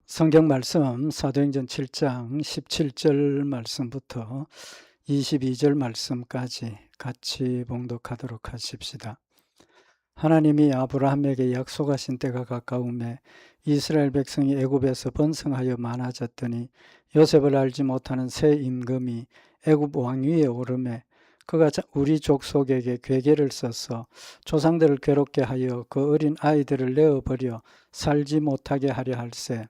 성경 말씀 사도행전 7장 17절 말씀부터 22절 말씀까지 같이 봉독하도록 하십시다. 하나님이 아브라함에게 약속하신 때가 가까우매 이스라엘 백성이 애굽에서 번성하여 많아졌더니 요셉을 알지 못하는 새 임금이 애굽 왕위에 오르매 그가 우리 족속에게 괴계를 써서 조상들을 괴롭게 하여 그 어린 아이들을 내어버려 살지 못하게 하려 할세.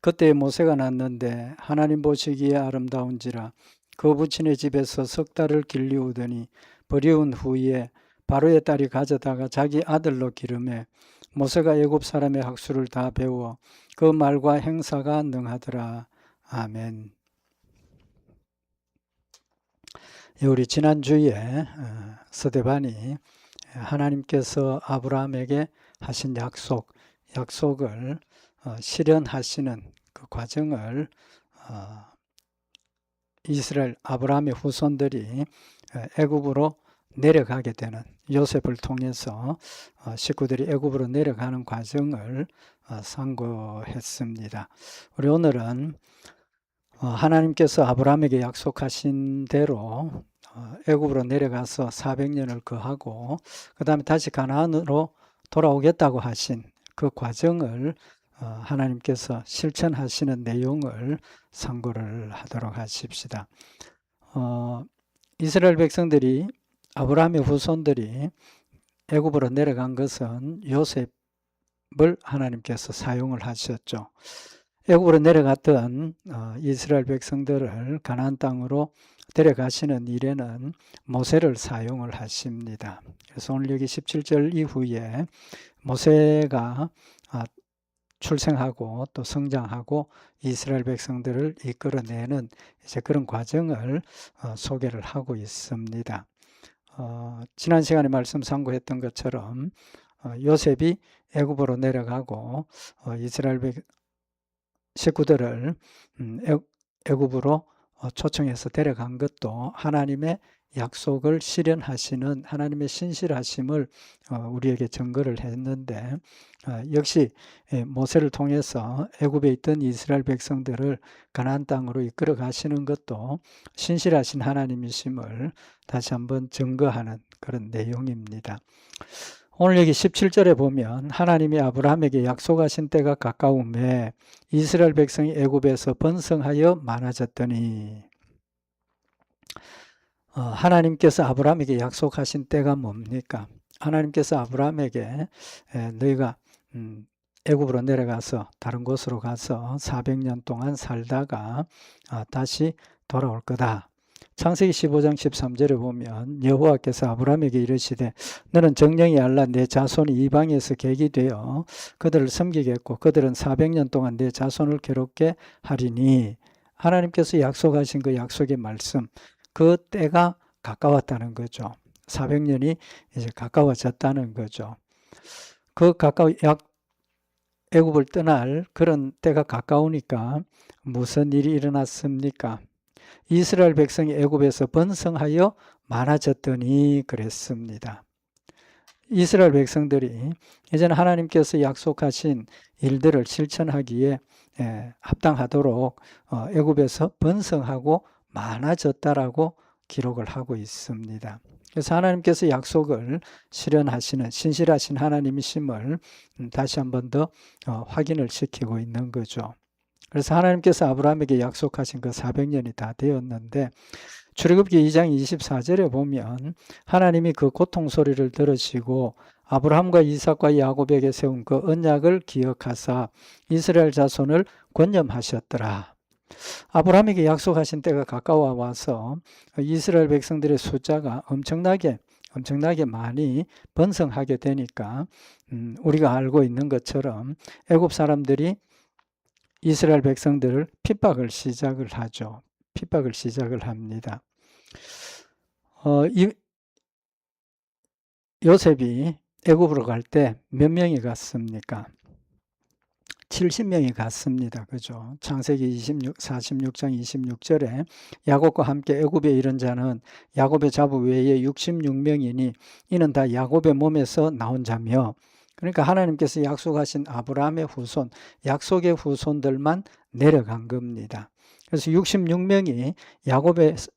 그때 모세가 났는데 하나님 보시기에 아름다운지라 그 부친의 집에서 석 달을 길리우더니 버리운 후에 바로의 딸이 가져다가 자기 아들로 기르매 모세가 애굽 사람의 학수를 다 배워 그 말과 행사가 능하더라. 아멘. 우리 지난주에 스데반이 하나님께서 아브라함에게 하신 약속을 실현하시는 그 과정을 이스라엘 아브라함의 후손들이 애굽으로 내려가게 되는 요셉을 통해서 식구들이 애굽으로 내려가는 과정을 상고했습니다. 우리 오늘은 하나님께서 아브라함에게 약속하신 대로 애굽으로 내려가서 400년을 거하고 그 다음에 다시 가나안으로 돌아오겠다고 하신 그 과정을 하나님께서 실천하시는 내용을 상고를 하도록 하십시다. 이스라엘 백성들이 아브라함의 후손들이 애굽으로 내려간 것은 요셉을 하나님께서 사용을 하셨죠. 애굽으로 내려갔던 이스라엘 백성들을 가나안 땅으로 데려가시는 일에는 모세를 사용을 하십니다. 그래서 오늘 여기 17절 이후에 모세가 출생하고 또 성장하고 이스라엘 백성들을 이끌어내는 이제 그런 과정을 소개를 하고 있습니다. 지난 시간에 말씀 상고했던 것처럼 요셉이 애굽으로 내려가고 이스라엘 식구들을 애굽으로 초청해서 데려간 것도 하나님의 약속을 실현하시는 하나님의 신실하심을 우리에게 증거를 했는데 역시 모세를 통해서 애굽에 있던 이스라엘 백성들을 가나안 땅으로 이끌어 가시는 것도 신실하신 하나님이심을 다시 한번 증거하는 그런 내용입니다. 오늘 여기 17절에 보면 하나님이 아브라함에게 약속하신 때가 가까움에 이스라엘 백성이 애굽에서 번성하여 많아졌더니 하나님께서 아브라함에게 약속하신 때가 뭡니까? 하나님께서 아브라함에게 너희가 애굽으로 내려가서 다른 곳으로 가서 400년 동안 살다가 다시 돌아올 거다. 창세기 15장 13절에 보면 여호와께서 아브라함에게 이르시되 너는 정령이 알라 내 자손이 이방에서 객이 되어 그들을 섬기겠고 그들은 400년 동안 내 자손을 괴롭게 하리니 하나님께서 약속하신 그 약속의 말씀 그 때가 가까웠다는 거죠. 400년이 이제 가까워졌다는 거죠. 그 애굽을 떠날 그런 때가 가까우니까 무슨 일이 일어났습니까? 이스라엘 백성이 애굽에서 번성하여 많아졌더니 그랬습니다. 이스라엘 백성들이 이제는 하나님께서 약속하신 일들을 실천하기에 합당하도록 애굽에서 번성하고 많아졌다라고 기록을 하고 있습니다. 그래서 하나님께서 약속을 실현하시는 신실하신 하나님이심을 다시 한 번 더 확인을 시키고 있는 거죠. 그래서 하나님께서 아브라함에게 약속하신 그 400년이 다 되었는데 출애굽기 2장 24절에 보면 하나님이 그 고통 소리를 들으시고 아브라함과 이삭과 야곱에게 세운 그 언약을 기억하사 이스라엘 자손을 권념하셨더라. 아브라함에게 약속하신 때가 가까워 와서 이스라엘 백성들의 숫자가 엄청나게 많이 번성하게 되니까 우리가 알고 있는 것처럼 애굽 사람들이 이스라엘 백성들을 핍박을 시작을 하죠. 핍박을 시작을 합니다. 요셉이 애굽으로 갈 때 몇 명이 갔습니까? 70명이 갔습니다. 그죠? 창세기 46장 26절에 야곱과 함께 애굽에 이른 자는 야곱의 자부 외에 66명이니 이는 다 야곱의 몸에서 나온 자며 그러니까 하나님께서 약속하신 아브라함의 후손, 약속의 후손들만 내려간 겁니다. 그래서 66명이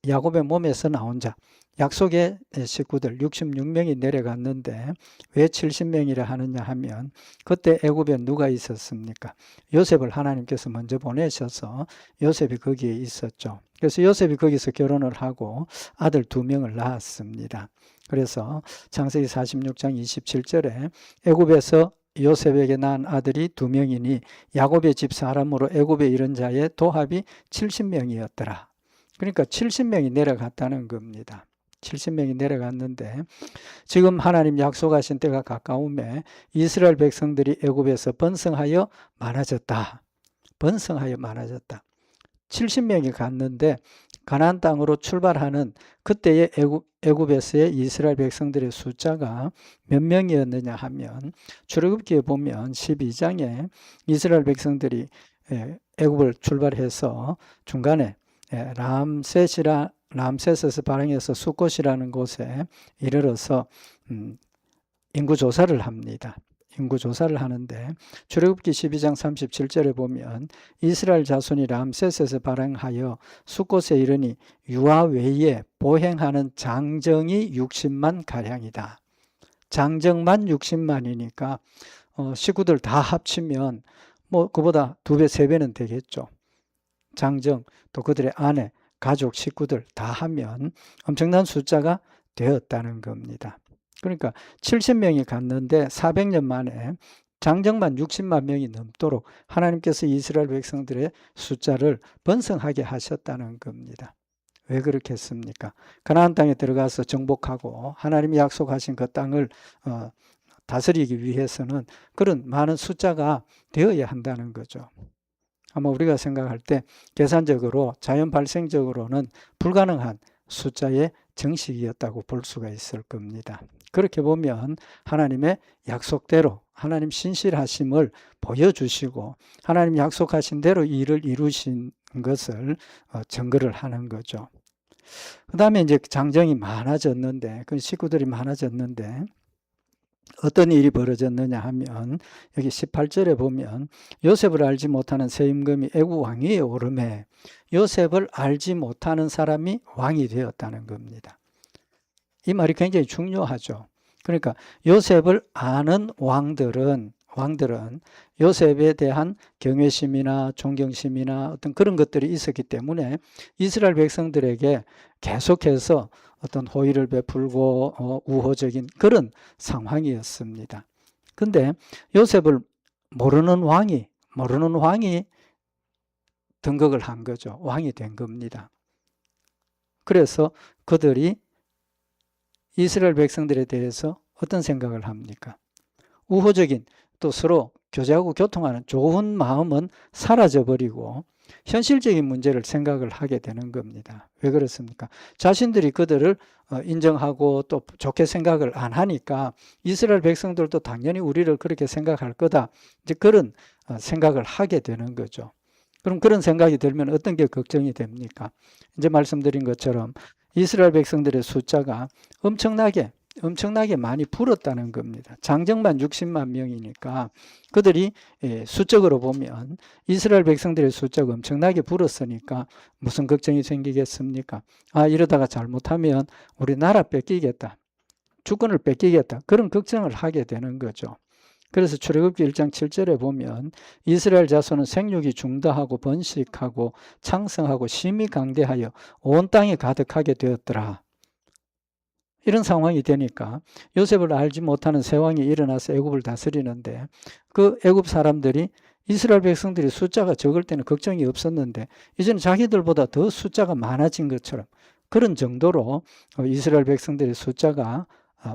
야곱의 몸에서 나온 자, 약속의 식구들 66명이 내려갔는데 왜 70명이라 하느냐 하면 그때 애굽에 누가 있었습니까? 요셉을 하나님께서 먼저 보내셔서 요셉이 거기에 있었죠. 그래서 요셉이 거기서 결혼을 하고 아들 2명을 낳았습니다. 그래서 창세기 46장 27절에 애굽에서 요셉에게 낳은 아들이 2명이니 야곱의 집 사람으로 애굽에 이른 자의 도합이 70명이었더라. 그러니까 70명이 내려갔다는 겁니다. 70명이 내려갔는데 지금 하나님 약속하신 때가 가까움에 이스라엘 백성들이 애굽에서 번성하여 많아졌다. 번성하여 많아졌다. 70명이 갔는데 가나안 땅으로 출발하는 그때의 애굽에서의 이스라엘 백성들의 숫자가 몇 명이었느냐 하면 출애굽기에 보면 12장에 이스라엘 백성들이 애굽을 출발해서 중간에 람세스에서 발행해서 숫곳이라는 곳에 이르러서 인구조사를 합니다. 인구조사를 하는데 출애굽기 12장 37절에 보면 이스라엘 자손이 람세스에서 발행하여 숫곳에 이르니 유아 외에 보행하는 장정이 60만 가량이다. 장정만 60만이니까 식구들 다 합치면 뭐 그보다 2배, 3배는 되겠죠. 장정, 또 그들의 아내, 가족, 식구들 다 하면 엄청난 숫자가 되었다는 겁니다. 그러니까 70명이 갔는데 400년 만에 장정만 60만 명이 넘도록 하나님께서 이스라엘 백성들의 숫자를 번성하게 하셨다는 겁니다. 왜 그렇게 했습니까? 가나안 땅에 들어가서 정복하고 하나님이 약속하신 그 땅을 다스리기 위해서는 그런 많은 숫자가 되어야 한다는 거죠. 아마 우리가 생각할 때 계산적으로 자연 발생적으로는 불가능한 숫자의 정식이었다고 볼 수가 있을 겁니다. 그렇게 보면 하나님의 약속대로 하나님 신실하심을 보여주시고 하나님 약속하신 대로 일을 이루신 것을 증거를 하는 거죠. 그 다음에 이제 장정이 많아졌는데 그 식구들이 많아졌는데 어떤 일이 벌어졌느냐 하면 여기 18절에 보면 요셉을 알지 못하는 새 임금이 애국 왕위에 오르매 요셉을 알지 못하는 사람이 왕이 되었다는 겁니다. 이 말이 굉장히 중요하죠. 그러니까 요셉을 아는 왕들은 요셉에 대한 경외심이나 존경심이나 어떤 그런 것들이 있었기 때문에 이스라엘 백성들에게 계속해서 어떤 호의를 베풀고 우호적인 그런 상황이었습니다. 근데 요셉을 모르는 왕이 등극을 한 거죠. 왕이 된 겁니다. 그래서 그들이 이스라엘 백성들에 대해서 어떤 생각을 합니까? 우호적인 또 서로 교제하고 교통하는 좋은 마음은 사라져버리고 현실적인 문제를 생각을 하게 되는 겁니다. 왜 그렇습니까? 자신들이 그들을 인정하고 또 좋게 생각을 안 하니까 이스라엘 백성들도 당연히 우리를 그렇게 생각할 거다. 이제 그런 생각을 하게 되는 거죠. 그럼 그런 생각이 들면 어떤 게 걱정이 됩니까? 이제 말씀드린 것처럼 이스라엘 백성들의 숫자가 엄청나게 많이 불었다는 겁니다. 장정만 60만 명이니까 그들이 수적으로 보면 이스라엘 백성들의 숫자가 엄청나게 불었으니까 무슨 걱정이 생기겠습니까? 이러다가 잘못하면 우리 나라 뺏기겠다. 주권을 뺏기겠다. 그런 걱정을 하게 되는 거죠. 그래서 출애굽기 1장 7절에 보면 이스라엘 자손은 생육이 중다하고 번식하고 창성하고 심히 강대하여 온 땅에 가득하게 되었더라. 이런 상황이 되니까 요셉을 알지 못하는 새 왕이 일어나서 애굽을 다스리는데 그 애굽 사람들이 이스라엘 백성들이 숫자가 적을 때는 걱정이 없었는데 이제는 자기들보다 더 숫자가 많아진 것처럼 그런 정도로 이스라엘 백성들의 숫자가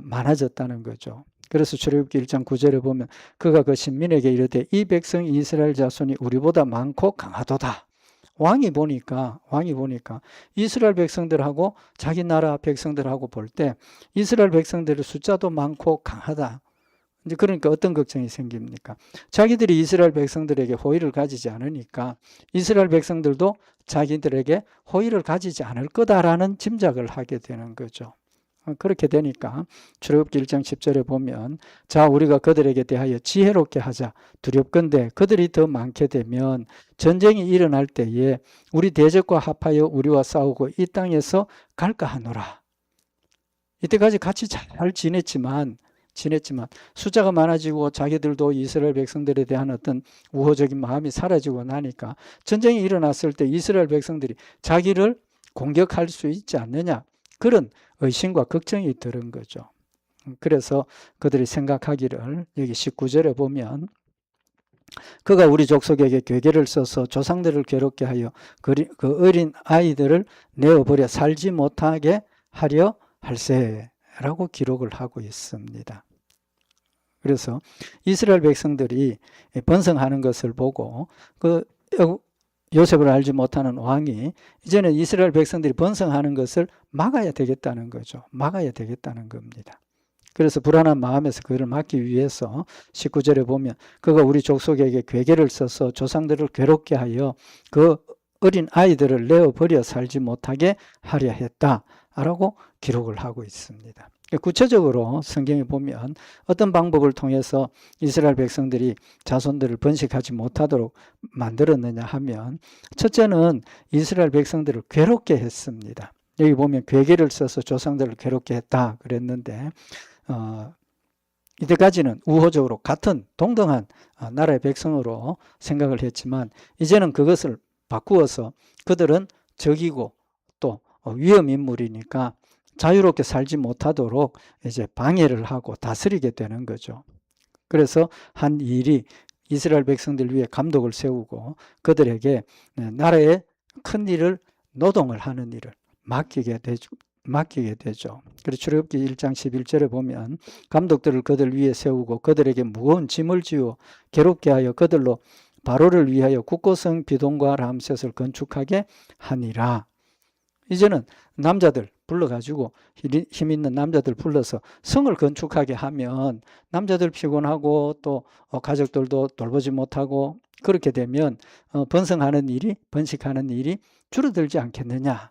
많아졌다는 거죠. 그래서 출애굽기 1장 9절에 보면 그가 그 신민에게 이르되 이 백성이 이스라엘 자손이 우리보다 많고 강하도다. 왕이 보니까 이스라엘 백성들하고 자기 나라 백성들하고 볼 때 이스라엘 백성들의 숫자도 많고 강하다. 이제 그러니까 어떤 걱정이 생깁니까? 자기들이 이스라엘 백성들에게 호의를 가지지 않으니까 이스라엘 백성들도 자기들에게 호의를 가지지 않을 거다라는 짐작을 하게 되는 거죠. 그렇게 되니까 출애굽기 1장 10절에 보면 자 우리가 그들에게 대하여 지혜롭게 하자. 두렵건대 그들이 더 많게 되면 전쟁이 일어날 때에 우리 대적과 합하여 우리와 싸우고 이 땅에서 갈까 하노라. 이때까지 같이 잘 지냈지만 숫자가 많아지고 자기들도 이스라엘 백성들에 대한 어떤 우호적인 마음이 사라지고 나니까 전쟁이 일어났을 때 이스라엘 백성들이 자기를 공격할 수 있지 않느냐, 그런 의심과 걱정이 드는 거죠. 그래서 그들이 생각하기를 여기 19절에 보면 그가 우리 족속에게 괴계를 써서 조상들을 괴롭게 하여 그 어린 아이들을 내어버려 살지 못하게 하려 할세라고 기록을 하고 있습니다. 그래서 이스라엘 백성들이 번성하는 것을 보고 그 요셉을 알지 못하는 왕이 이제는 이스라엘 백성들이 번성하는 것을 막아야 되겠다는 거죠. 막아야 되겠다는 겁니다. 그래서 불안한 마음에서 그를 막기 위해서 19절에 보면 그가 우리 족속에게 괴계를 써서 조상들을 괴롭게 하여 그 어린 아이들을 내어버려 살지 못하게 하려 했다라고 기록을 하고 있습니다. 구체적으로 성경에 보면 어떤 방법을 통해서 이스라엘 백성들이 자손들을 번식하지 못하도록 만들었느냐 하면 첫째는 이스라엘 백성들을 괴롭게 했습니다. 여기 보면 괴계를 써서 조상들을 괴롭게 했다 그랬는데 이때까지는 우호적으로 같은 동등한 나라의 백성으로 생각을 했지만 이제는 그것을 바꾸어서 그들은 적이고 또 위험인물이니까 자유롭게 살지 못하도록 이제 방해를 하고 다스리게 되는 거죠. 그래서 한 일이 이스라엘 백성들 위해 감독을 세우고 그들에게 나라의 큰 일을 노동을 하는 일을 맡기게 되죠. 그래서 출애굽기 1장 11절에 보면 감독들을 그들 위에 세우고 그들에게 무거운 짐을 지어 괴롭게 하여 그들로 바로를 위하여 국고성 비동과 람셋을 건축하게 하니라. 이제는 남자들 불러가지고 힘 있는 남자들 불러서 성을 건축하게 하면 남자들 피곤하고 또 가족들도 돌보지 못하고 그렇게 되면 번식하는 일이 줄어들지 않겠느냐,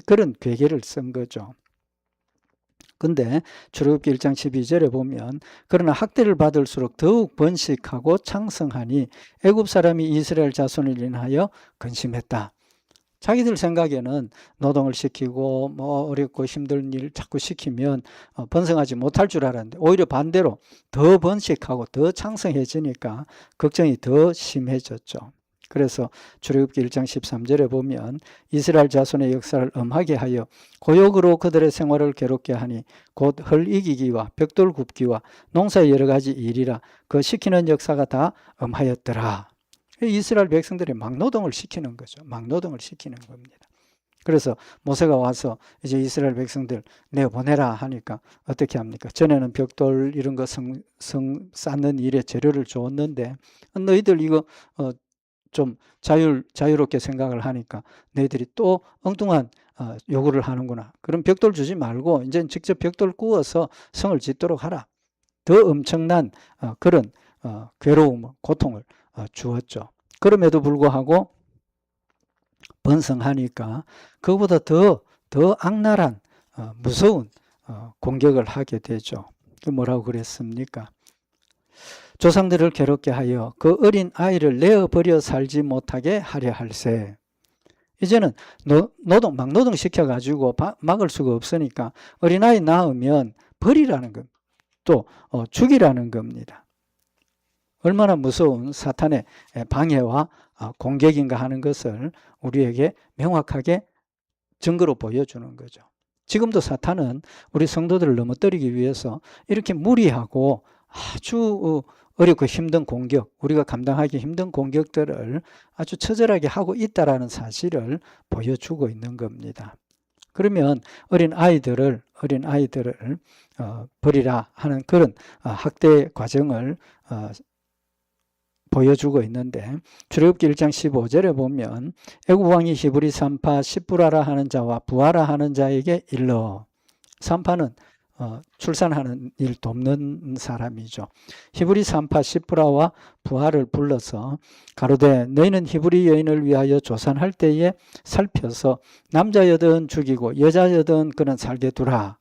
그런 괴계를 쓴 거죠. 근데 출애굽기 1장 12절에 보면 그러나 학대를 받을수록 더욱 번식하고 창성하니 애굽 사람이 이스라엘 자손을 인하여 근심했다. 자기들 생각에는 노동을 시키고 어렵고 힘든 일 자꾸 시키면 번성하지 못할 줄 알았는데 오히려 반대로 더 번식하고 더 창성해지니까 걱정이 더 심해졌죠. 그래서 출애굽기 1장 13절에 보면 이스라엘 자손의 역사를 엄하게 하여 고역으로 그들의 생활을 괴롭게 하니 곧 헐 이기기와 벽돌 굽기와 농사의 여러 가지 일이라 그 시키는 역사가 다 엄하였더라. 이스라엘 백성들이 막노동을 시키는 거죠. 막노동을 시키는 겁니다. 그래서 모세가 와서 이제 이스라엘 백성들 내보내라 하니까 어떻게 합니까? 전에는 벽돌 이런 거 쌓는 일에 재료를 줬는데 너희들 이거 좀 자유롭게 생각을 하니까 너희들이 또 엉뚱한 요구를 하는구나. 그럼 벽돌 주지 말고 이제 직접 벽돌 구워서 성을 짓도록 하라. 더 엄청난 그런 괴로움, 고통을 주었죠. 그럼에도 불구하고 번성하니까 그보다 더 악랄한 무서운 공격을 하게 되죠. 뭐라고 그랬습니까? 조상들을 괴롭게 하여 그 어린 아이를 내어버려 살지 못하게 하려 할세. 이제는 막노동 시켜가지고 막을 수가 없으니까 어린아이 낳으면 버리라는 겁니다. 또 죽이라는 겁니다. 얼마나 무서운 사탄의 방해와 공격인가 하는 것을 우리에게 명확하게 증거로 보여주는 거죠. 지금도 사탄은 우리 성도들을 넘어뜨리기 위해서 이렇게 무리하고 아주 어렵고 힘든 공격, 우리가 감당하기 힘든 공격들을 아주 처절하게 하고 있다는 사실을 보여주고 있는 겁니다. 그러면 어린 아이들을 버리라 하는 그런 학대 과정을 보여주고 있는데 출애굽기 1장 15절에 보면 애굽 왕이 히브리 산파 시브라라 하는 자와 부하라 하는 자에게 일러. 산파는 출산하는 일 돕는 사람이죠. 히브리 산파 시브라와 부하를 불러서 가로되 너희는 히브리 여인을 위하여 조산할 때에 살펴서 남자여든 죽이고 여자여든 그는 살게 두라.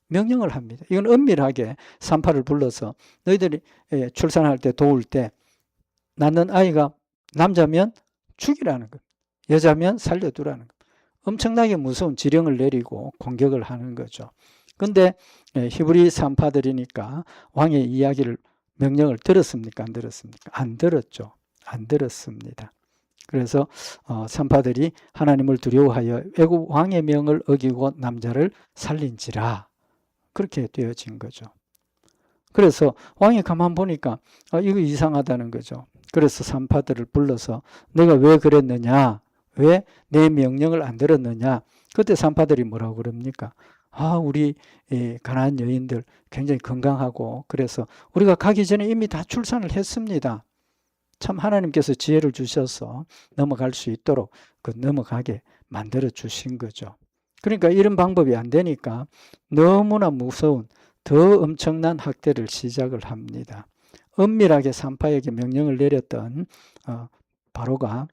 명령을 합니다. 이건 은밀하게 산파를 불러서 너희들이 출산할 때 도울 때 낳는 아이가 남자면 죽이라는 것, 여자면 살려두라는 것. 엄청나게 무서운 지령을 내리고 공격을 하는 거죠. 근데 히브리 산파들이니까 왕의 이야기를 명령을 들었습니까? 안 들었습니까? 안 들었죠. 안 들었습니다. 그래서 산파들이 하나님을 두려워하여 애굽 왕의 명을 어기고 남자를 살린지라 그렇게 되어진 거죠. 그래서 왕이 가만 보니까 이거 이상하다는 거죠. 그래서 산파들을 불러서 너가 왜 그랬느냐? 왜 내 명령을 안 들었느냐? 그때 산파들이 뭐라고 그럽니까? 우리 가나안 여인들 굉장히 건강하고 그래서 우리가 가기 전에 이미 다 출산을 했습니다. 참 하나님께서 지혜를 주셔서 넘어갈 수 있도록 넘어가게 만들어 주신 거죠. 그러니까 이런 방법이 안 되니까 너무나 무서운 더 엄청난 학대를 시작을 합니다. 은밀하게 산파에게 명령을 내렸던 바로가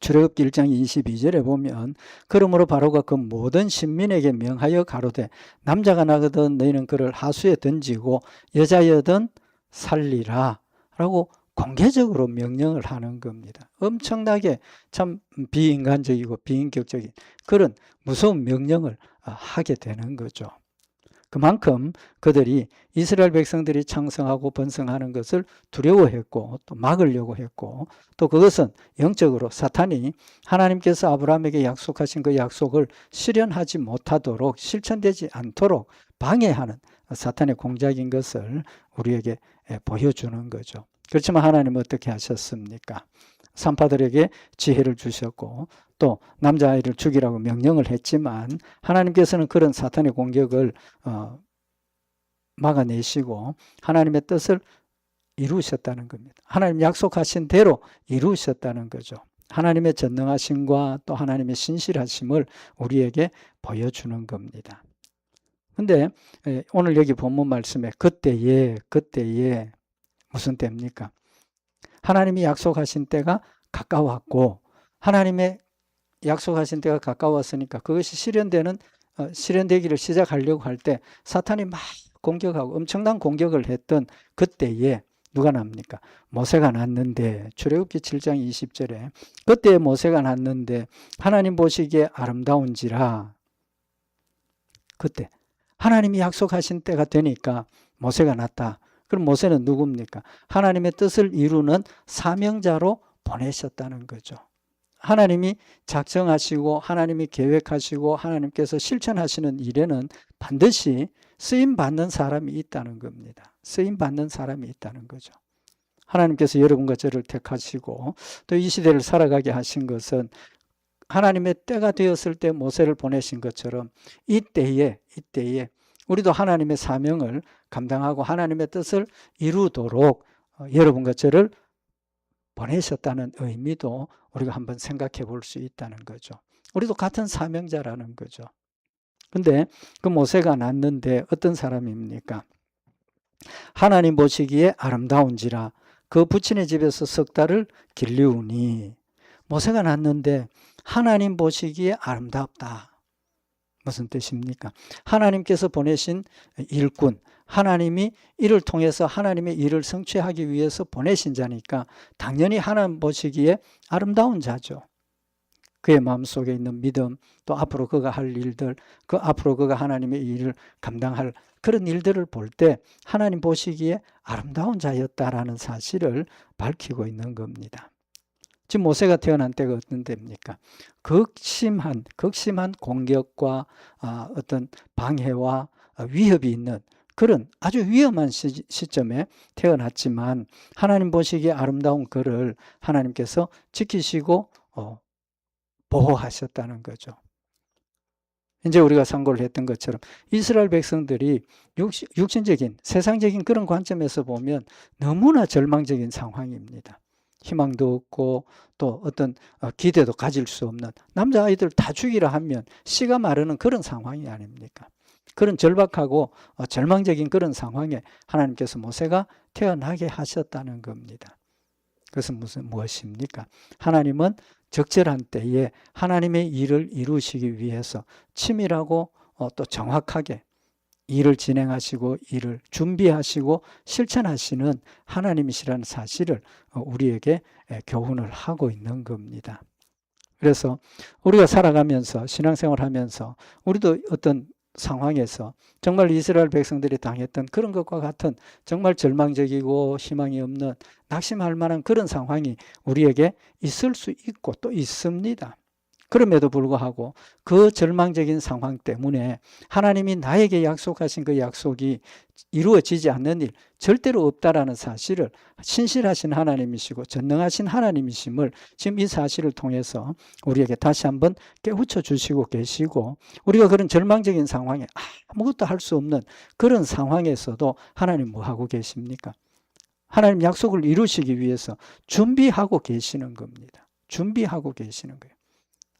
출애굽기 1장 22절에 보면 그러므로 바로가 그 모든 신민에게 명하여 가로되 남자가 나거든 너희는 그를 하수에 던지고 여자여든 살리라 라고 공개적으로 명령을 하는 겁니다. 엄청나게 참 비인간적이고 비인격적인 그런 무서운 명령을 하게 되는 거죠. 그만큼 그들이 이스라엘 백성들이 창성하고 번성하는 것을 두려워했고 또 막으려고 했고 또 그것은 영적으로 사탄이 하나님께서 아브라함에게 약속하신 그 약속을 실현하지 못하도록 실천되지 않도록 방해하는 사탄의 공작인 것을 우리에게 보여주는 거죠. 그렇지만 하나님은 어떻게 하셨습니까? 산파들에게 지혜를 주셨고 또 남자아이를 죽이라고 명령을 했지만 하나님께서는 그런 사탄의 공격을 막아내시고 하나님의 뜻을 이루셨다는 겁니다. 하나님 약속하신 대로 이루셨다는 거죠. 하나님의 전능하심과 또 하나님의 신실하심을 우리에게 보여주는 겁니다. 근데 오늘 여기 본문 말씀에 그때에 무슨 때입니까? 하나님이 약속하신 때가 가까웠고 하나님의 약속하신 때가 가까웠으니까 그것이 실현되기를 시작하려고 할 때 사탄이 막 공격하고 엄청난 공격을 했던 그때에 누가 납니까? 모세가 났는데 출애굽기 7장 20절에 그때 모세가 났는데 하나님 보시기에 아름다운지라 그때 하나님이 약속하신 때가 되니까 모세가 났다. 그럼 모세는 누굽니까? 하나님의 뜻을 이루는 사명자로 보내셨다는 거죠. 하나님이 작정하시고 하나님이 계획하시고 하나님께서 실천하시는 일에는 반드시 쓰임받는 사람이 있다는 겁니다. 쓰임받는 사람이 있다는 거죠. 하나님께서 여러분과 저를 택하시고 또 이 시대를 살아가게 하신 것은 하나님의 때가 되었을 때 모세를 보내신 것처럼 이때에 우리도 하나님의 사명을 감당하고 하나님의 뜻을 이루도록 여러분과 저를 보내셨다는 의미도 우리가 한번 생각해 볼 수 있다는 거죠. 우리도 같은 사명자라는 거죠. 근데 그 모세가 났는데 어떤 사람입니까? 하나님 보시기에 아름다운지라 그 부친의 집에서 석 달을 길리우니 모세가 났는데 하나님 보시기에 아름답다. 무슨 뜻입니까? 하나님께서 보내신 일꾼, 하나님이 이를 통해서 하나님의 일을 성취하기 위해서 보내신 자니까 당연히 하나님 보시기에 아름다운 자죠. 그의 마음속에 있는 믿음, 또 앞으로 그가 할 일들, 앞으로 그가 하나님의 일을 감당할 그런 일들을 볼 때 하나님 보시기에 아름다운 자였다라는 사실을 밝히고 있는 겁니다. 지금 모세가 태어난 때가 어떤 때입니까? 극심한 공격과 어떤 방해와 위협이 있는 그런 아주 위험한 시점에 태어났지만 하나님 보시기에 아름다운 그를 하나님께서 지키시고 보호하셨다는 거죠. 이제 우리가 상고를 했던 것처럼 이스라엘 백성들이 육신적인 세상적인 그런 관점에서 보면 너무나 절망적인 상황입니다. 희망도 없고 또 어떤 기대도 가질 수 없는 남자아이들 다 죽이라 하면 씨가 마르는 그런 상황이 아닙니까? 그런 절박하고 절망적인 그런 상황에 하나님께서 모세가 태어나게 하셨다는 겁니다. 그것은 무엇입니까? 하나님은 적절한 때에 하나님의 일을 이루시기 위해서 치밀하고 또 정확하게 일을 진행하시고 일을 준비하시고 실천하시는 하나님이시라는 사실을 우리에게 교훈을 하고 있는 겁니다. 그래서 우리가 살아가면서 신앙생활하면서 우리도 어떤 상황에서 정말 이스라엘 백성들이 당했던 그런 것과 같은 정말 절망적이고 희망이 없는 낙심할 만한 그런 상황이 우리에게 있을 수 있고 또 있습니다. 그럼에도 불구하고 그 절망적인 상황 때문에 하나님이 나에게 약속하신 그 약속이 이루어지지 않는 일 절대로 없다라는 사실을 신실하신 하나님이시고 전능하신 하나님이심을 지금 이 사실을 통해서 우리에게 다시 한번 깨우쳐 주시고 계시고, 우리가 그런 절망적인 상황에 아무것도 할 수 없는 그런 상황에서도 하나님 뭐 하고 계십니까? 하나님 약속을 이루시기 위해서 준비하고 계시는 겁니다. 준비하고 계시는 거예요.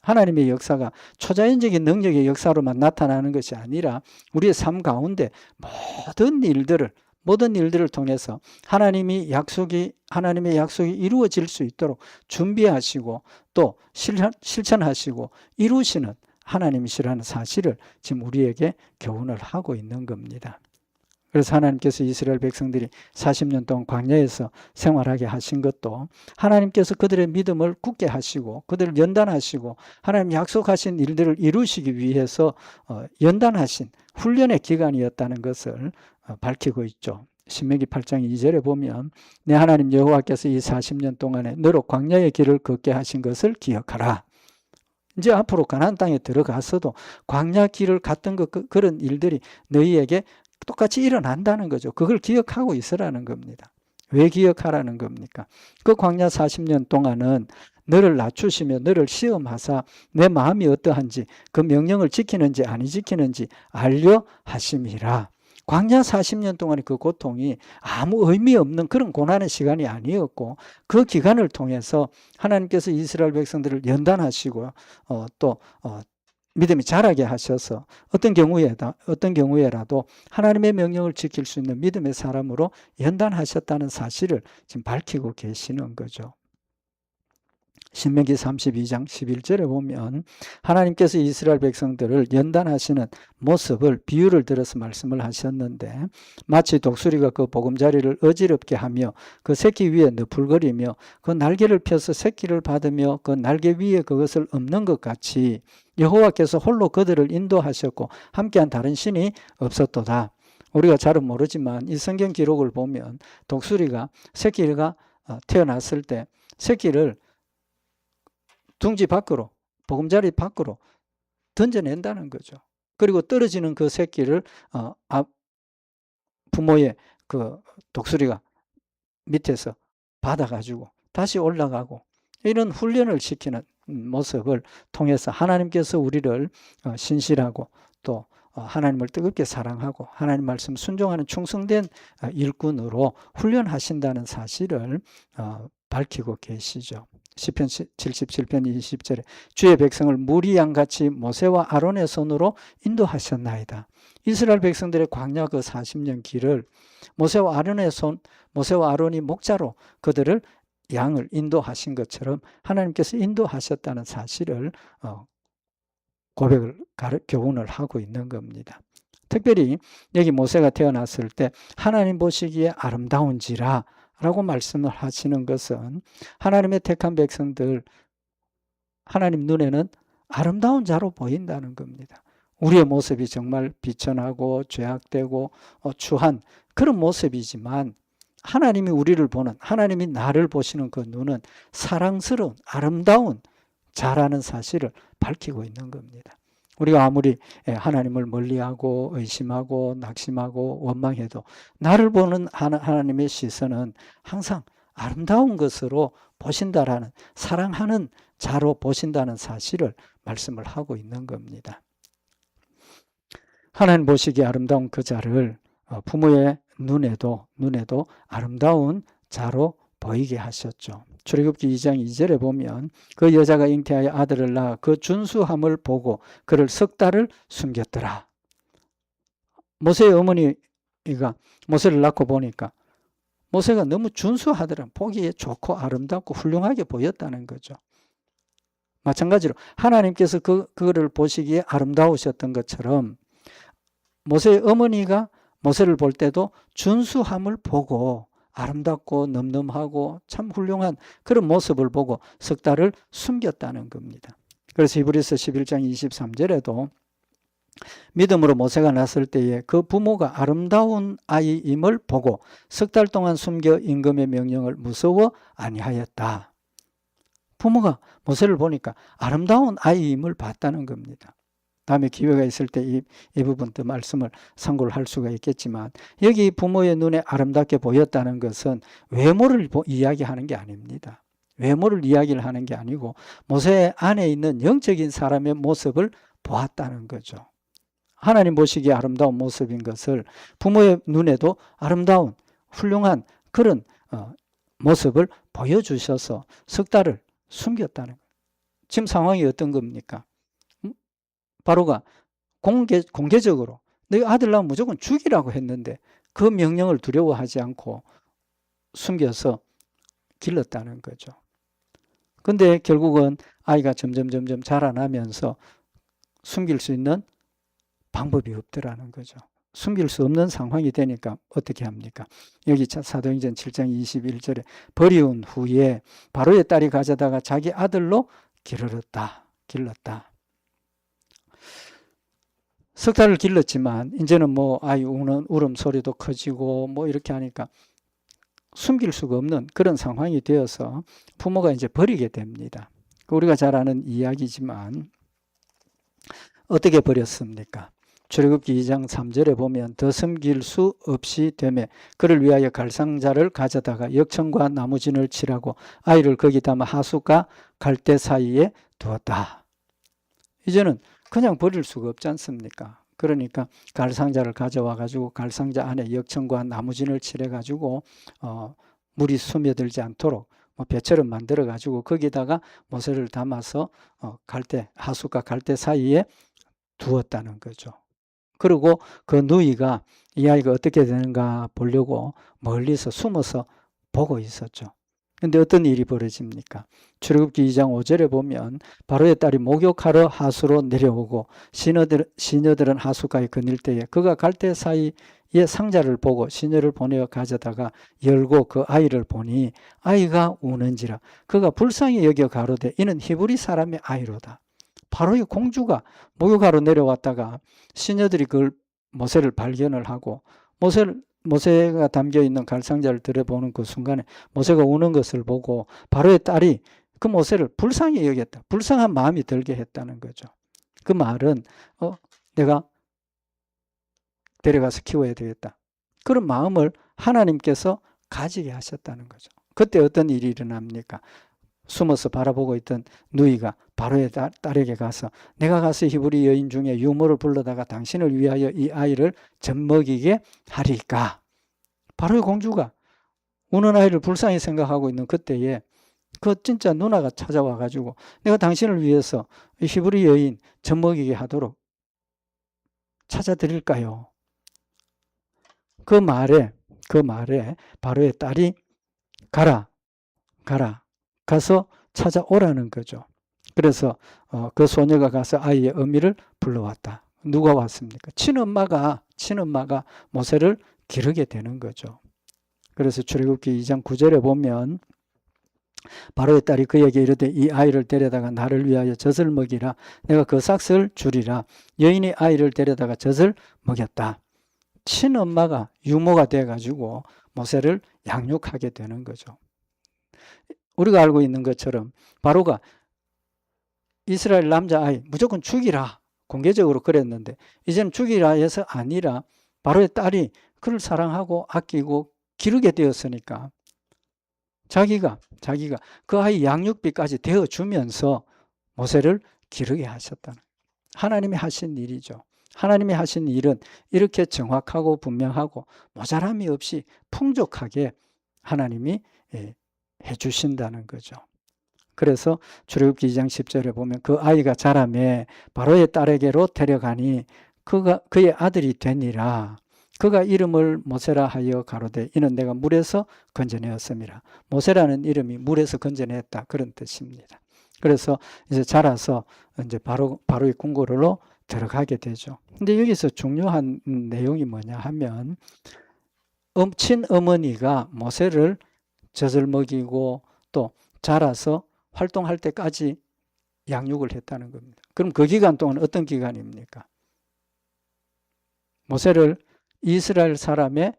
하나님의 역사가 초자연적인 능력의 역사로만 나타나는 것이 아니라 우리의 삶 가운데 모든 일들을 통해서 하나님의 약속이 이루어질 수 있도록 준비하시고 또 실천하시고 이루시는 하나님이시라는 사실을 지금 우리에게 교훈을 하고 있는 겁니다. 그래서 하나님께서 이스라엘 백성들이 40년 동안 광야에서 생활하게 하신 것도 하나님께서 그들의 믿음을 굳게 하시고 그들을 연단하시고 하나님 약속하신 일들을 이루시기 위해서 연단하신 훈련의 기간이었다는 것을 밝히고 있죠. 신명기 8장 2절에 보면 내 하나님 여호와께서 이 40년 동안에 너로 광야의 길을 걷게 하신 것을 기억하라. 이제 앞으로 가나안 땅에 들어가서도 광야 길을 갔던 그런 일들이 너희에게 똑같이 일어난다는 거죠. 그걸 기억하고 있으라는 겁니다. 왜 기억하라는 겁니까? 그 광야 40년 동안은 너를 낮추시며 너를 시험하사 내 마음이 어떠한지 그 명령을 지키는지 아니 지키는지 알려 하심이라. 광야 40년 동안의 그 고통이 아무 의미 없는 그런 고난의 시간이 아니었고 그 기간을 통해서 하나님께서 이스라엘 백성들을 연단하시고 또 믿음이 자라게 하셔서 어떤 경우에라도 하나님의 명령을 지킬 수 있는 믿음의 사람으로 연단하셨다는 사실을 지금 밝히고 계시는 거죠. 신명기 32장 11절에 보면 하나님께서 이스라엘 백성들을 연단하시는 모습을 비유를 들어서 말씀을 하셨는데 마치 독수리가 그 보금자리를 어지럽게 하며 그 새끼 위에 너풀거리며 그 날개를 펴서 새끼를 받으며 그 날개 위에 그것을 엎는 것 같이 여호와께서 홀로 그들을 인도하셨고 함께한 다른 신이 없었도다. 우리가 잘은 모르지만 이 성경 기록을 보면 독수리가 새끼가 태어났을 때 새끼를 둥지 밖으로 보금자리 밖으로 던져낸다는 거죠. 그리고 떨어지는 그 새끼를 부모의 그 독수리가 밑에서 받아가지고 다시 올라가고 이런 훈련을 시키는 모습을 통해서 하나님께서 우리를 신실하고 또 하나님을 뜨겁게 사랑하고 하나님 말씀 순종하는 충성된 일꾼으로 훈련하신다는 사실을 밝히고 계시죠. 시편 77편 20절에 주의 백성을 무리 양같이 모세와 아론의 손으로 인도하셨나이다. 이스라엘 백성들의 광야 그 40년 길을 모세와 아론이 목자로 그들을 양을 인도하신 것처럼 하나님께서 인도하셨다는 사실을 교훈을 하고 있는 겁니다. 특별히 여기 모세가 태어났을 때 하나님 보시기에 아름다운지라 라고 말씀을 하시는 것은 하나님의 택한 백성들 하나님 눈에는 아름다운 자로 보인다는 겁니다. 우리의 모습이 정말 비천하고 죄악되고 추한 그런 모습이지만 하나님이 우리를 보는 하나님이 나를 보시는 그 눈은 사랑스러운 아름다운 자라는 사실을 밝히고 있는 겁니다. 우리가 아무리 하나님을 멀리하고 의심하고 낙심하고 원망해도 나를 보는 하나님의 시선은 항상 아름다운 것으로 보신다라는 사랑하는 자로 보신다는 사실을 말씀을 하고 있는 겁니다. 하나님 보시기에 아름다운 그 자를 부모의 눈에도 아름다운 자로 보이게 하셨죠. 출애굽기 2장 2절에 보면 그 여자가 잉태하여 아들을 낳아 그 준수함을 보고 그를 10달을 숨겼더라. 모세의 어머니가 모세를 낳고 보니까 모세가 너무 준수하더라. 보기에 좋고 아름답고 훌륭하게 보였다는 거죠. 마찬가지로 하나님께서 그거를 보시기에 아름다우셨던 것처럼 모세의 어머니가 모세를 볼 때도 준수함을 보고 아름답고 넘넘하고 참 훌륭한 그런 모습을 보고 석 달을 숨겼다는 겁니다. 그래서 히브리서 11장 23절에도 믿음으로 모세가 났을 때에 그 부모가 아름다운 아이임을 보고 석 달 동안 숨겨 임금의 명령을 무서워 아니하였다. 부모가 모세를 보니까 아름다운 아이임을 봤다는 겁니다. 다음에 기회가 있을 때 이 부분 더 말씀을 참고를 할 수가 있겠지만 여기 부모의 눈에 아름답게 보였다는 것은 외모를 이야기하는 게 아닙니다. 외모를 이야기를 하는 게 아니고 모세 안에 있는 영적인 사람의 모습을 보았다는 거죠. 하나님 보시기에 아름다운 모습인 것을 부모의 눈에도 아름다운 훌륭한 그런 모습을 보여주셔서 석 달을 숨겼다는 거예요. 지금 상황이 어떤 겁니까? 바로가 공개적으로 너희 아들 낳으면 무조건 죽이라고 했는데 그 명령을 두려워하지 않고 숨겨서 길렀다는 거죠. 근데 결국은 아이가 점점 자라나면서 숨길 수 있는 방법이 없더라는 거죠. 숨길 수 없는 상황이 되니까 어떻게 합니까? 여기 사도행전 7장 21절에 버리운 후에 바로의 딸이 가져다가 자기 아들로 길렀다. 석 달을 길렀지만 이제는 뭐 아이 우는 울음소리도 커지고 뭐 이렇게 하니까 숨길 수가 없는 그런 상황이 되어서 부모가 이제 버리게 됩니다. 우리가 잘 아는 이야기지만 어떻게 버렸습니까? 출애굽기 2장 3절에 보면 더 숨길 수 없이 되매 그를 위하여 갈상자를 가져다가 역청과 나무진을 칠하고 아이를 거기 담아 하숫과 갈대 사이에 두었다. 이제는 그냥 버릴 수가 없지 않습니까? 그러니까 갈상자를 가져와 가지고 갈상자 안에 역청과 나무진을 칠해 가지고 물이 스며들지 않도록 배처럼 만들어 가지고 거기다가 모세를 담아서 하숫과 갈대 사이에 두었다는 거죠. 그리고 그 누이가 이 아이가 어떻게 되는가 보려고 멀리서 숨어서 보고 있었죠. 근데 어떤 일이 벌어집니까? 출애굽기 2장 5절에 보면 바로의 딸이 목욕하러 하수로 내려오고 시녀들은 하수가에 거닐 때에 그가 갈대 사이에 상자를 보고 시녀를 보내어 가져다가 열고 그 아이를 보니 아이가 우는지라 그가 불쌍히 여겨 가로되 이는 히브리 사람의 아이로다. 바로의 공주가 목욕하러 내려왔다가 시녀들이 그걸 모세를 발견을 하고 모세가 담겨있는 갈상자를 들여보는 그 순간에 모세가 우는 것을 보고 바로의 딸이 그 모세를 불쌍히 여겼다. 불쌍한 마음이 들게 했다는 거죠. 그 말은 내가 데려가서 키워야 되겠다. 그런 마음을 하나님께서 가지게 하셨다는 거죠. 그때 어떤 일이 일어납니까? 숨어서 바라보고 있던 누이가 바로의 딸에게 가서 내가 가서 히브리 여인 중에 유모를 불러다가 당신을 위하여 이 아이를 젖먹이게 하리까. 바로의 공주가 우는 아이를 불쌍히 생각하고 있는 그때에 그 진짜 누나가 찾아와 가지고 내가 당신을 위해서 히브리 여인 젖먹이게 하도록 찾아드릴까요? 그 말에 바로의 딸이 가라 가서 찾아오라는 거죠. 그래서 그 소녀가 가서 아이의 어미를 불러왔다. 누가 왔습니까? 친엄마가 모세를 기르게 되는 거죠. 그래서 출애굽기 2장 9절에 보면 바로의 딸이 그에게 이르되 이 아이를 데려다가 나를 위하여 젖을 먹이라. 내가 그 삭을 주리라. 여인이 아이를 데려다가 젖을 먹였다. 친엄마가 유모가 돼가지고 모세를 양육하게 되는 거죠. 우리가 알고 있는 것처럼 바로가 이스라엘 남자아이 무조건 죽이라 공개적으로 그랬는데 이제는 죽이라 해서 아니라 바로의 딸이 그를 사랑하고 아끼고 기르게 되었으니까 자기가 그 아이 양육비까지 대어주면서 모세를 기르게 하셨다는 하나님이 하신 일이죠. 하나님이 하신 일은 이렇게 정확하고 분명하고 모자람이 없이 풍족하게 하나님이 해주신다는 거죠. 그래서 출애굽기 2장 10절에 보면 그 아이가 자라매 바로의 딸에게로 데려가니 그의 아들이 되니라. 그가 이름을 모세라 하여 가로되 이는 내가 물에서 건져내었음이라. 모세라는 이름이 물에서 건져냈다 그런 뜻입니다. 그래서 이제 자라서 이제 바로의 궁궐로 들어가게 되죠. 근데 여기서 중요한 내용이 뭐냐 하면 친어머니가 모세를 젖을 먹이고 또 자라서 활동할 때까지 양육을 했다는 겁니다. 그럼 그 기간 동안 어떤 기간입니까? 모세를 이스라엘 사람의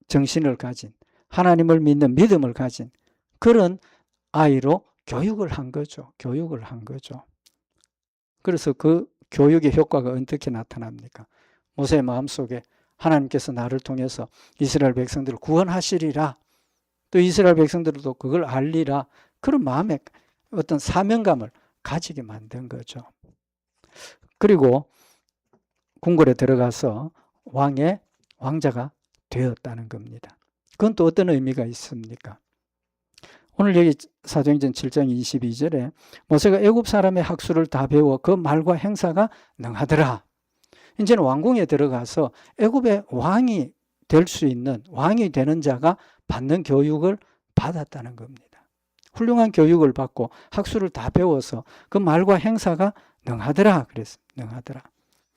정신을 가진, 하나님을 믿는 믿음을 가진 그런 아이로 교육을 한 거죠. 교육을 한 거죠. 그래서 그 교육의 효과가 어떻게 나타납니까? 모세의 마음속에 하나님께서 나를 통해서 이스라엘 백성들을 구원하시리라. 또 이스라엘 백성들도 그걸 알리라. 그런 마음의 어떤 사명감을 가지게 만든 거죠. 그리고 궁궐에 들어가서 왕자가 되었다는 겁니다. 그건 또 어떤 의미가 있습니까? 오늘 여기 사도행전 7장 22절에 모세가 애굽 사람의 학수를 다 배워 그 말과 행사가 능하더라. 이제는 왕궁에 들어가서 애굽의 왕이 될 수 있는, 왕이 되는 자가 받는 교육을 받았다는 겁니다. 훌륭한 교육을 받고 학수를 다 배워서 그 말과 행사가 능하더라. 그랬습니다. 능하더라.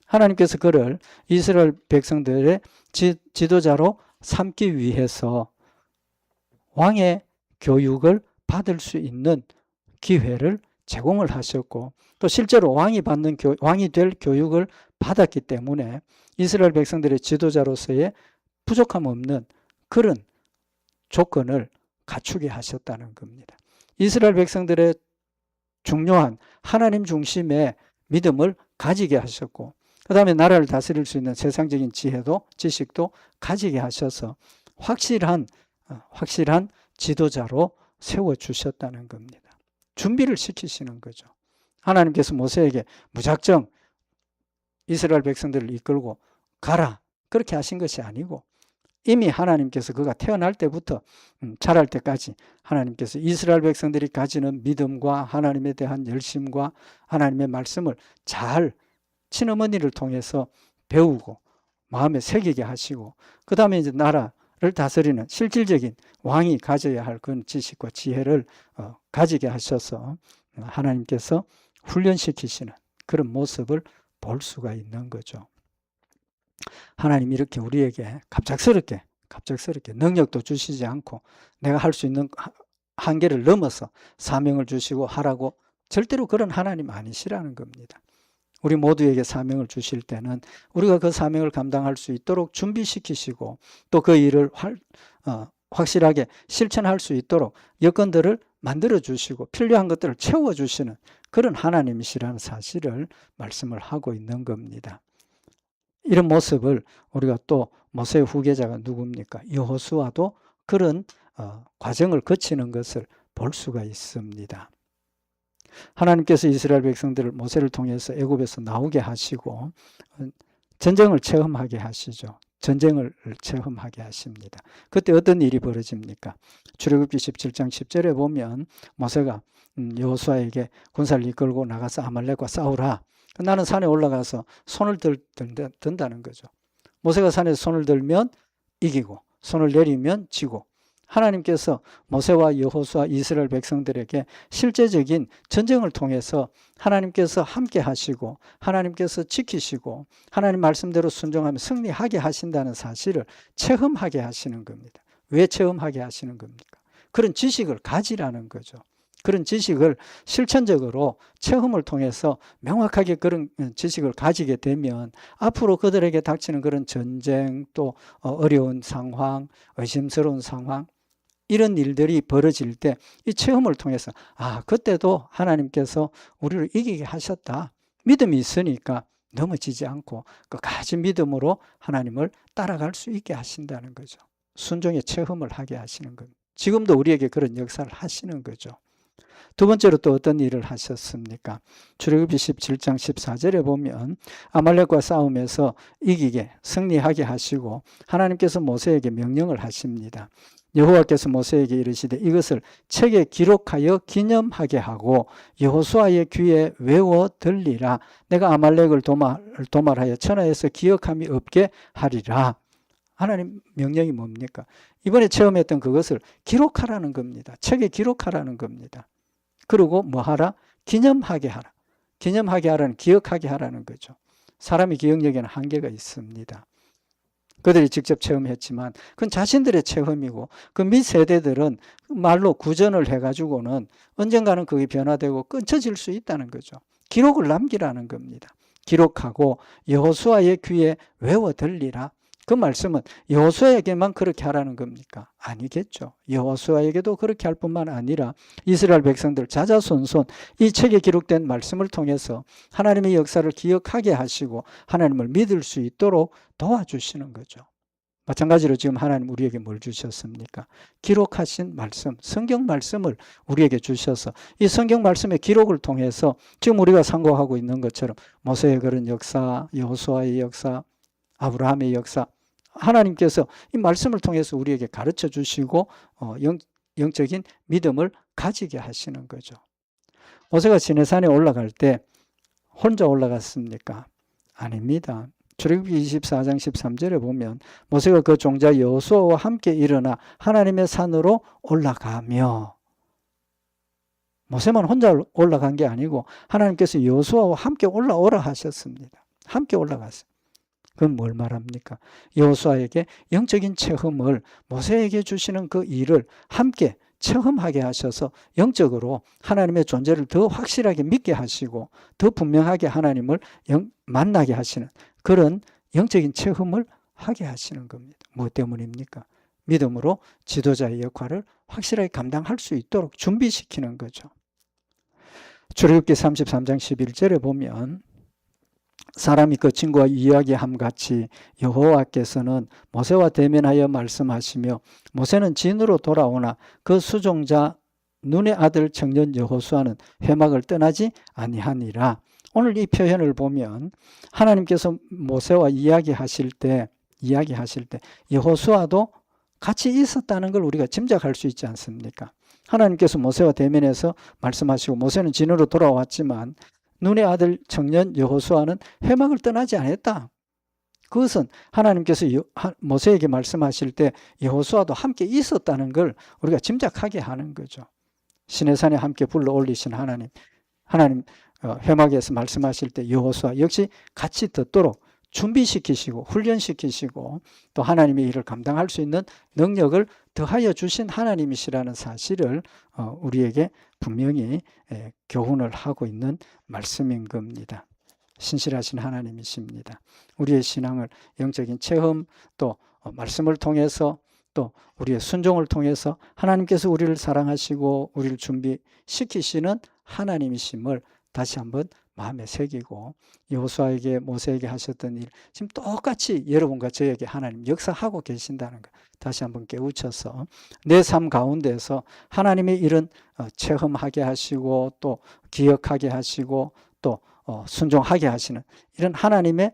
하나님께서 그를 이스라엘 백성들의 지도자로 삼기 위해서 왕의 교육을 받을 수 있는 기회를 제공을 하셨고 또 실제로 왕이 될 교육을 받았기 때문에 이스라엘 백성들의 지도자로서의 부족함 없는 그런 조건을 갖추게 하셨다는 겁니다. 이스라엘 백성들의 중요한 하나님 중심의 믿음을 가지게 하셨고 그 다음에 나라를 다스릴 수 있는 세상적인 지식도 가지게 하셔서 확실한 지도자로 세워주셨다는 겁니다. 준비를 시키시는 거죠. 하나님께서 모세에게 무작정 이스라엘 백성들을 이끌고 가라 그렇게 하신 것이 아니고 이미 하나님께서 그가 태어날 때부터 자랄 때까지 하나님께서 이스라엘 백성들이 가지는 믿음과 하나님에 대한 열심과 하나님의 말씀을 잘 친어머니를 통해서 배우고 마음에 새기게 하시고 그 다음에 이제 나라를 다스리는 실질적인 왕이 가져야 할 그런 지식과 지혜를 가지게 하셔서 하나님께서 훈련시키시는 그런 모습을 볼 수가 있는 거죠. 하나님 이렇게 우리에게 갑작스럽게 능력도 주시지 않고 내가 할 수 있는 한계를 넘어서 사명을 주시고 하라고 절대로 그런 하나님 아니시라는 겁니다. 우리 모두에게 사명을 주실 때는 우리가 그 사명을 감당할 수 있도록 준비시키시고 또 그 일을 확실하게 실천할 수 있도록 여건들을 만들어주시고 필요한 것들을 채워주시는 그런 하나님이시라는 사실을 말씀을 하고 있는 겁니다. 이런 모습을 우리가 또 모세의 후계자가 누굽니까? 여호수아도 그런 과정을 거치는 것을 볼 수가 있습니다. 하나님께서 이스라엘 백성들을 모세를 통해서 애굽에서 나오게 하시고 전쟁을 체험하게 하시죠. 전쟁을 체험하게 하십니다. 그때 어떤 일이 벌어집니까? 출애굽기 17장 10절에 보면 모세가 여호수아에게 군사를 이끌고 나가서 아말렉과 싸우라. 나는 산에 올라가서 손을 든다는 거죠. 모세가 산에서 손을 들면 이기고 손을 내리면 지고 하나님께서 모세와 여호수아 이스라엘 백성들에게 실제적인 전쟁을 통해서 하나님께서 함께 하시고 하나님께서 지키시고 하나님 말씀대로 순종하며 승리하게 하신다는 사실을 체험하게 하시는 겁니다. 왜 체험하게 하시는 겁니까? 그런 지식을 가지라는 거죠. 그런 지식을 실천적으로 체험을 통해서 명확하게 그런 지식을 가지게 되면 앞으로 그들에게 닥치는 그런 전쟁 또 어려운 상황, 의심스러운 상황 이런 일들이 벌어질 때 이 체험을 통해서 그때도 하나님께서 우리를 이기게 하셨다. 믿음이 있으니까 넘어지지 않고 끝까지 믿음으로 하나님을 따라갈 수 있게 하신다는 거죠. 순종의 체험을 하게 하시는 겁니다. 지금도 우리에게 그런 역사를 하시는 거죠. 두 번째로 또 어떤 일을 하셨습니까? 출애굽기 17장 14절에 보면 아말렉과 싸움에서 이기게 승리하게 하시고 하나님께서 모세에게 명령을 하십니다. 여호와께서 모세에게 이르시되 이것을 책에 기록하여 기념하게 하고 여호수아의 귀에 외워 들리라. 내가 아말렉을 도말하여 천하에서 기억함이 없게 하리라. 하나님 명령이 뭡니까? 이번에 체험했던 그것을 기록하라는 겁니다. 책에 기록하라는 겁니다. 그리고 뭐 하라? 기념하게 하라. 기념하게 하라는 기억하게 하라는 거죠. 사람의 기억력에는 한계가 있습니다. 그들이 직접 체험했지만 그건 자신들의 체험이고 그 밑세대들은 말로 구전을 해가지고는 언젠가는 그게 변화되고 끊쳐질 수 있다는 거죠. 기록을 남기라는 겁니다. 기록하고 여호수아의 귀에 외워 들리라. 그 말씀은 여호수아에게만 그렇게 하라는 겁니까? 아니겠죠. 여호수아에게도 그렇게 할 뿐만 아니라 이스라엘 백성들 자자손손 이 책에 기록된 말씀을 통해서 하나님의 역사를 기억하게 하시고 하나님을 믿을 수 있도록 도와주시는 거죠. 마찬가지로 지금 하나님 우리에게 뭘 주셨습니까? 기록하신 말씀, 성경 말씀을 우리에게 주셔서 이 성경 말씀의 기록을 통해서 지금 우리가 상고하고 있는 것처럼 모세의 그런 역사, 여호수아의 역사, 아브라함의 역사, 하나님께서 이 말씀을 통해서 우리에게 가르쳐 주시고 영적인 믿음을 가지게 하시는 거죠. 모세가 시내산에 올라갈 때 혼자 올라갔습니까? 아닙니다. 출애굽기 24장 13절에 보면 모세가 그 종자 여호수아와 함께 일어나 하나님의 산으로 올라가며, 모세만 혼자 올라간 게 아니고 하나님께서 여호수아와 함께 올라오라 하셨습니다. 함께 올라갔어요. 그건 뭘 말합니까? 여호수아에게 영적인 체험을, 모세에게 주시는 그 일을 함께 체험하게 하셔서 영적으로 하나님의 존재를 더 확실하게 믿게 하시고 더 분명하게 하나님을 만나게 하시는 그런 영적인 체험을 하게 하시는 겁니다. 무엇 때문입니까? 믿음으로 지도자의 역할을 확실하게 감당할 수 있도록 준비시키는 거죠. 출애굽기 33장 11절에 보면 사람이 그 친구와 이야기함 같이 여호와께서는 모세와 대면하여 말씀하시며 모세는 진으로 돌아오나 그 수종자 눈의 아들 청년 여호수아는 회막을 떠나지 아니하니라. 오늘 이 표현을 보면 하나님께서 모세와 이야기하실 때 여호수아도 같이 있었다는 걸 우리가 짐작할 수 있지 않습니까? 하나님께서 모세와 대면해서 말씀하시고 모세는 진으로 돌아왔지만 눈의 아들 청년 여호수아는 회막을 떠나지 않았다. 그것은 하나님께서 모세에게 말씀하실 때 여호수아도 함께 있었다는 걸 우리가 짐작하게 하는 거죠. 시내산에 함께 불러 올리신 하나님 회막에서 말씀하실 때 여호수아 역시 같이 듣도록 준비시키시고 훈련시키시고 또 하나님의 일을 감당할 수 있는 능력을 더하여 주신 하나님이시라는 사실을 우리에게 분명히 교훈을 하고 있는 말씀인 겁니다. 신실하신 하나님이십니다. 우리의 신앙을 영적인 체험 또 말씀을 통해서 또 우리의 순종을 통해서 하나님께서 우리를 사랑하시고 우리를 준비시키시는 하나님이심을 다시 한번 마음에 새기고 여호수아에게 모세에게 하셨던 일 지금 똑같이 여러분과 저에게 하나님 역사하고 계신다는 것 다시 한번 깨우쳐서 내 삶 가운데서 하나님의 일은 체험하게 하시고 또 기억하게 하시고 또 순종하게 하시는 이런 하나님의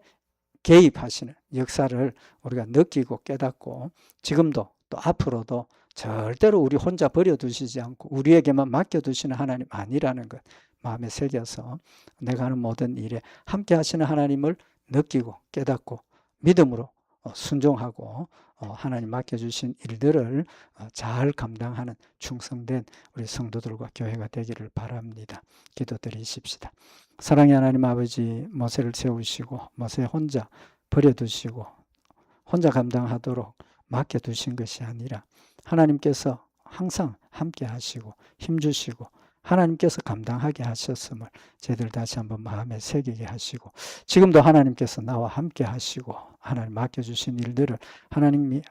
개입하시는 역사를 우리가 느끼고 깨닫고 지금도 또 앞으로도 절대로 우리 혼자 버려두시지 않고 우리에게만 맡겨두시는 하나님 아니라는 것 마음에 새겨서 내가 하는 모든 일에 함께 하시는 하나님을 느끼고 깨닫고 믿음으로 순종하고 하나님 맡겨주신 일들을 잘 감당하는 충성된 우리 성도들과 교회가 되기를 바랍니다. 기도드리십시다. 사랑의 하나님 아버지, 모세를 세우시고 모세 혼자 버려두시고 혼자 감당하도록 맡겨두신 것이 아니라 하나님께서 항상 함께 하시고 힘주시고 하나님께서 감당하게 하셨음을 저희들 다시 한번 마음에 새기게 하시고 지금도 하나님께서 나와 함께 하시고 하나님 맡겨주신 일들을 하나님이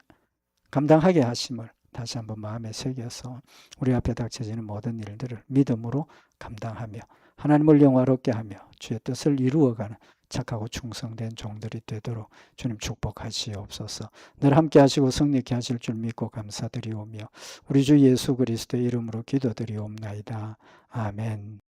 감당하게 하심을 다시 한번 마음에 새겨서 우리 앞에 닥쳐지는 모든 일들을 믿음으로 감당하며 하나님을 영화롭게 하며 주의 뜻을 이루어가는 착하고 충성된 종들이 되도록 주님 축복하시옵소서. 늘 함께 하시고 성립케 하실 줄 믿고 감사드리오며 우리 주 예수 그리스도의 이름으로 기도드리옵나이다. 아멘.